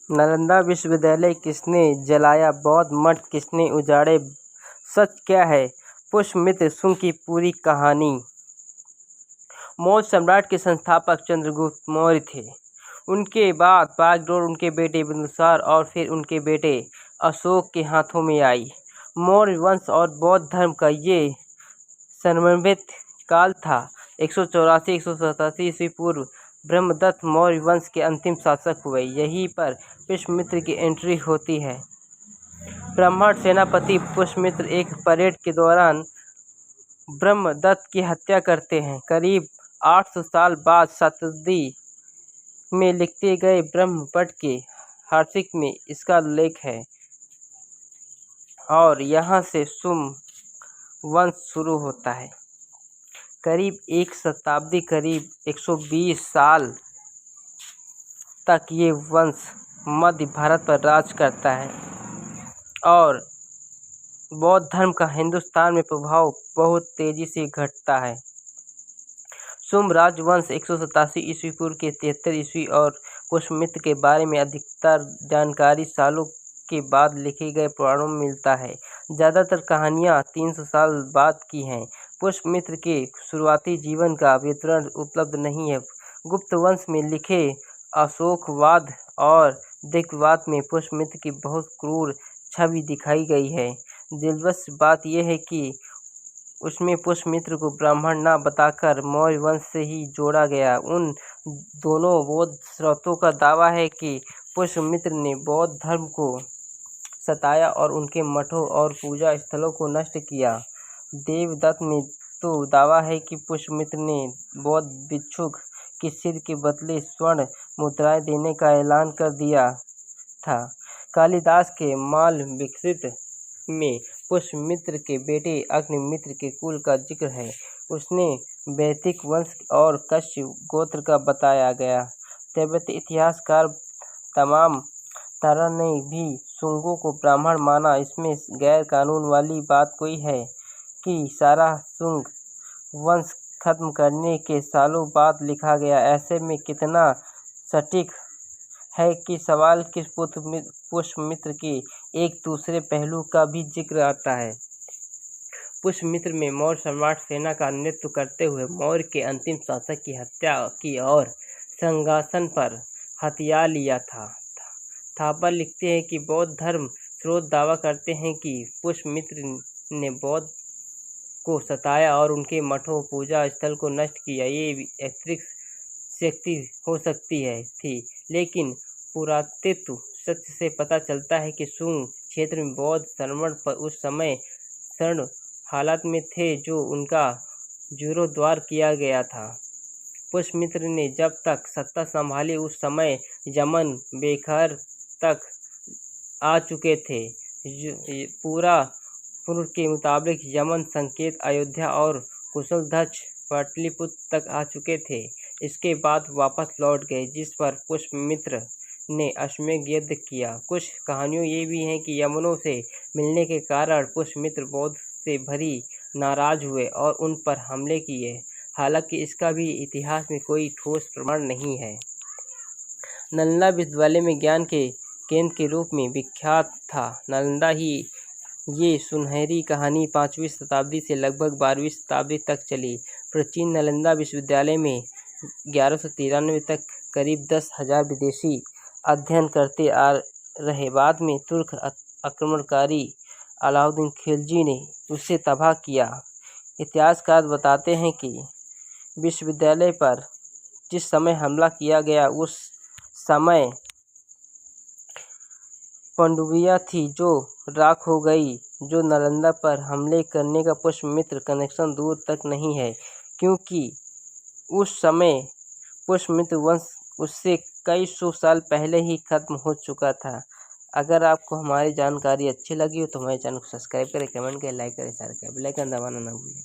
नालंदा विश्वविद्यालय किसने जलाया? बौद्ध मठ किसने उजाड़े? सच क्या है? पुष्यमित्र शुंग की पूरी कहानी। मौर्य सम्राट के संस्थापक चंद्रगुप्त मौर्य थे। उनके बाद बागडोर उनके बेटे बिंदुसार और फिर उनके बेटे अशोक के हाथों में आई। मौर्य वंश और बौद्ध धर्म का ये समन्वित काल था। 184-187 ईस्वी पूर्व ब्रह्मदत्त मौर्य वंश के अंतिम शासक हुए। यहीं पर पुष्यमित्र की एंट्री होती है। ब्राह्मण सेनापति पुष्यमित्र एक परेड के दौरान ब्रह्मदत्त की हत्या करते हैं। करीब 800 साल बाद शताब्दी में लिखे गए ब्रह्मपट्ट के हर्षिक में इसका उल्लेख है और यहाँ से शुंग वंश शुरू होता है। करीब एक शताब्दी, करीब 120 साल तक ये वंश मध्य भारत पर राज करता है और बौद्ध धर्म का हिंदुस्तान में प्रभाव बहुत तेजी से घटता है। शुंग राजवंश 187 ईस्वी पूर्व के 73 ईस्वी और पुष्यमित्र के बारे में अधिकतर जानकारी सालों के बाद लिखे गए पुराणों में मिलता है। ज़्यादातर कहानियाँ 300 साल बाद की हैं। पुष्यमित्र के शुरुआती जीवन का विवरण उपलब्ध नहीं है। गुप्त वंश में लिखे अशोकवाद और दिग्वाद में पुष्यमित्र की बहुत क्रूर छवि दिखाई गई है। दिलचस्प बात यह है कि उसमें पुष्यमित्र को ब्राह्मण न बताकर मौर्य वंश से ही जोड़ा गया। उन दोनों बौद्ध स्रोतों का दावा है कि पुष्यमित्र ने बौद्ध धर्म को सताया और उनके मठों और पूजा स्थलों को नष्ट किया। देवदत्त में तो दावा है कि पुष्यमित्र ने बौद्ध भिक्षुक के सिर के बदले स्वर्ण मुद्राएं देने का ऐलान कर दिया था। कालिदास के माल विकृत में पुष्यमित्र के बेटे अग्निमित्र के कुल का जिक्र है। उसने वैदिक वंश और कश्य गोत्र का बताया गया। तिब्बती इतिहासकार तमाम तारा ने भी शुंगों को ब्राह्मण माना। इसमें गैर कानून वाली बात कोई है कि सारा शुंग वंश खत्म करने के सालों बाद लिखा गया। ऐसे में कितना सटीक है कि सवाल किस पुष्यमित्र के एक दूसरे पहलू का भी जिक्र आता है। पुष्यमित्र में मौर्य सम्राट सेना का नेतृत्व करते हुए मौर्य के अंतिम शासक की हत्या की और सिंहासन पर हथिया लिया था। थापर लिखते हैं कि बौद्ध धर्म स्रोत दावा करते हैं कि पुष्यमित्र ने बौद्ध को सताया और उनके मठों पूजा स्थल को नष्ट किया। ये अतिरिक्त शक्ति हो सकती है थी, लेकिन पुरातत्व सत्य से पता चलता है कि शुंग क्षेत्र में बौद्ध संवरण पर उस समय शरण हालत में थे जो उनका जीर्णोद्धार किया गया था। पुष्यमित्र ने जब तक सत्ता संभाली उस समय यमन बेखर तक आ चुके थे। पूर्व के मुताबिक यमन संकेत अयोध्या और कुशलध्वज पाटलिपुत्र तक आ चुके थे। इसके बाद वापस लौट गए, जिस पर पुष्यमित्र ने अश्वमेध यज्ञ किया। कुछ कहानियों ये भी हैं कि यमनों से मिलने के कारण पुष्यमित्र बौद्ध से भरी नाराज हुए और उन पर हमले किए। हालांकि इसका भी इतिहास में कोई ठोस प्रमाण नहीं है। नालंदा विश्वविद्यालय में ज्ञान के केंद्र के रूप में विख्यात था। नालंदा ही ये सुनहरी कहानी 5वीं शताब्दी से लगभग 12वीं शताब्दी तक चली। प्राचीन नालंदा विश्वविद्यालय में 1193 तक करीब 10,000 विदेशी अध्ययन करते आ रहे। बाद में तुर्क आक्रमणकारी अलाउद्दीन खिलजी ने उसे तबाह किया। इतिहासकार बताते हैं कि विश्वविद्यालय पर जिस समय हमला किया गया उस समय पनडुब्बियां थी जो राख हो गई। जो नालंदा पर हमले करने का पुष्यमित्र कनेक्शन दूर तक नहीं है, क्योंकि उस समय पुष्यमित्र वंश उससे कई सौ साल पहले ही खत्म हो चुका था। अगर आपको हमारी जानकारी अच्छी लगी हो तो हमारे चैनल को सब्सक्राइब करें, कमेंट करें, लाइक करें, शेयर करें, बेल आइकन दबाना ना भूलें।